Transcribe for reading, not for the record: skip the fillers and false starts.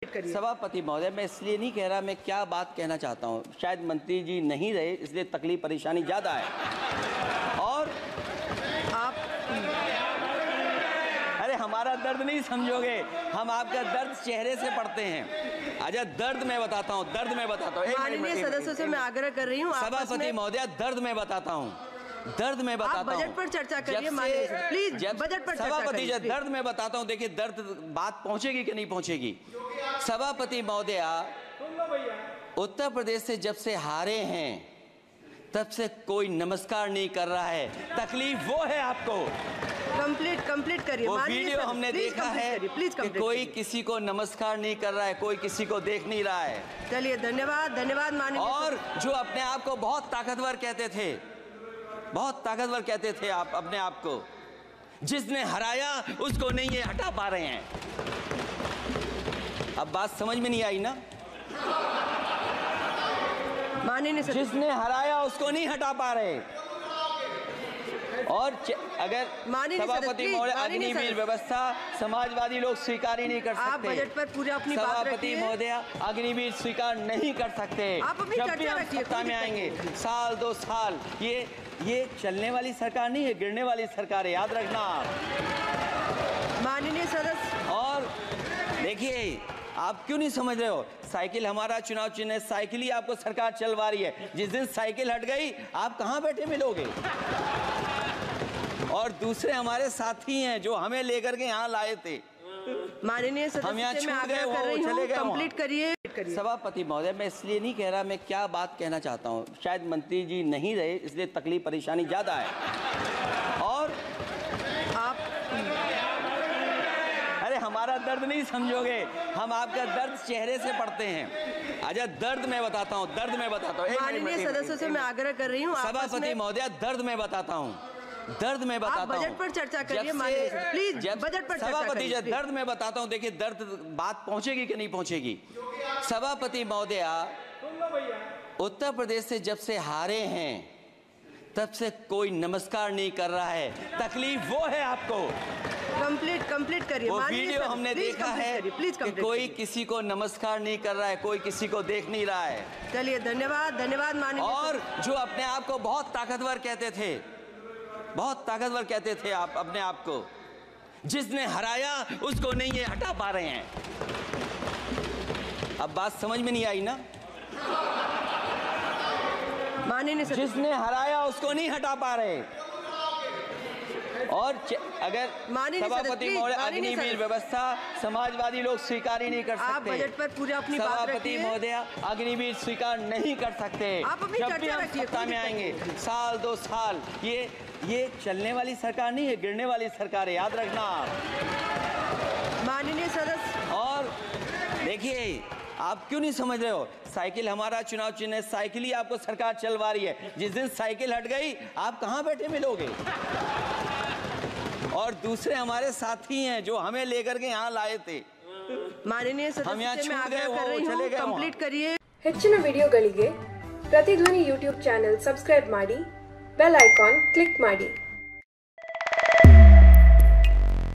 सभापति महोदय, मैं इसलिए नहीं कह रहा, मैं क्या बात कहना चाहता हूँ, शायद मंत्री जी नहीं रहे इसलिए तकलीफ परेशानी ज़्यादा है। और आप अरे हमारा दर्द नहीं समझोगे, हम आपका दर्द चेहरे से पढ़ते हैं। अच्छा दर्द मैं बताता हूँ, दर्द मैं बताता हूँ। माननीय सदस्यों से मैं आग्रह कर रही हूँ, सभापति महोदय दर्द मैं बताता हूँ, दर्द में बताता हूँ। बजट पर चर्चा करिए माननीय, प्लीज बजट पर चर्चा सभापति करिए। दर्द में बताता हूँ, देखिए दर्द बात पहुंचेगी कि नहीं पहुंचेगी। सभापति महोदय, उत्तर प्रदेश से जब से हारे हैं तब से कोई नमस्कार नहीं कर रहा है। तकलीफ वो है आपको। कंप्लीट करिए। वो वीडियो हमने देखा है कि कोई किसी को नमस्कार नहीं कर रहा है, कोई किसी को देख नहीं रहा है। चलिए धन्यवाद माननीय। और जो अपने आप को बहुत ताकतवर कहते थे, बहुत ताकतवर कहते थे आप अपने आप को, जिसने हराया उसको नहीं ये हटा पा रहे हैं। अब बात समझ में नहीं आई ना? माननीय जिसने हराया उसको नहीं हटा पा रहे। और अगर सभापति महोदय अग्निवीर व्यवस्था समाजवादी लोग स्वीकार ही नहीं कर सकते। आप बजट पर पूरी अपनी बात रखिए। सभापति महोदय अग्निवीर स्वीकार नहीं कर सकते। आप अपनी जब भी हम सत्ता में आएंगे, साल 2 साल, ये चलने वाली सरकार नहीं है, गिरने वाली सरकार है, याद रखना। माननीय सदस्य, और देखिए आप क्यों नहीं समझ रहे हो, साइकिल हमारा चुनाव चिन्ह है, साइकिल ही आपको सरकार चलवा रही है। जिस दिन साइकिल हट गई आप कहां बैठे मिलोगे। और दूसरे हमारे साथी हैं जो हमें लेकर के यहाँ लाए थे। माननीय सदस्य, हम यहाँ छूट गए, वो चले गए। कंप्लीट करिए। सभापति महोदय, मैं इसलिए नहीं कह रहा, मैं क्या बात कहना चाहता हूँ, शायद मंत्री जी नहीं रहे इसलिए तकलीफ परेशानी ज्यादा है। और आप अरे हमारा दर्द नहीं समझोगे, हम आपका दर्द चेहरे से पढ़ते हैं। अच्छा दर्द मैं बताता हूँ, दर्द मैं बताता हूँ। माननीय सदस्यों से मैं आग्रह कर रही हूँ, सभापति महोदय दर्द मैं बताता हूँ, दर्द में बताता हूँ। बजट पर चर्चा करिए माननीय, प्लीज बजट पर चर्चा सभापति करिए। दर्द में बताता हूँ, देखिए दर्द बात पहुंचेगी कि नहीं पहुंचेगी। सभापति महोदय, उत्तर प्रदेश से जब से हारे हैं तब से कोई नमस्कार नहीं कर रहा है। तकलीफ वो है आपको। कंप्लीट करिए। वो वीडियो हमने देखा है कि कोई किसी को नमस्कार नहीं कर रहा है, कोई किसी को देख नहीं रहा है। चलिए धन्यवाद माननीय। और जो अपने आप को बहुत ताकतवर कहते थे, बहुत ताकतवर कहते थे आप अपने आप को, जिसने हराया उसको नहीं ये हटा पा रहे हैं। अब बात समझ में नहीं आई ना? माननीय जिसने हराया उसको नहीं हटा पा रहे। और अगर सभापति महोदय अग्निवीर व्यवस्था समाजवादी लोग स्वीकार ही नहीं कर सकते। आप बजट पर पूरी अपनी बात रखिए। सभापति महोदय अग्निवीर स्वीकार नहीं कर सकते। आप अपनी जब भी हम सत्ता में आएंगे, साल 2 साल, ये चलने वाली सरकार नहीं है, गिरने वाली सरकार है, याद रखना। माननीय सदस्य, और देखिए आप क्यों नहीं समझ रहे हो, साइकिल हमारा चुनाव चिन्ह है, साइकिल ही आपको सरकार चलवा रही है। जिस दिन साइकिल हट गई आप कहां बैठे मिलोगे। और दूसरे हमारे साथी हैं जो हमें लेकर के यहाँ लाए थे। माननीय सदस्य, हम यहाँ मैं छूट आग्रह गए, कर रही वो हूँ, चले गए। कंप्लीट करिए। ಹೆಚ್ಚಿನ ವಿಡಿಯೋಗಳಿಗೆ ಪ್ರತಿಧ್ವನಿ ಯೂಟ್ಯೂಬ್ ಚಾನೆಲ್ ಸಬ್ಸ್ಕ್ರೈಬ್ ಮಾಡಿ, ಬೆಲ್ ಐಕಾನ್ ಕ್ಲಿಕ್ ಮಾಡಿ।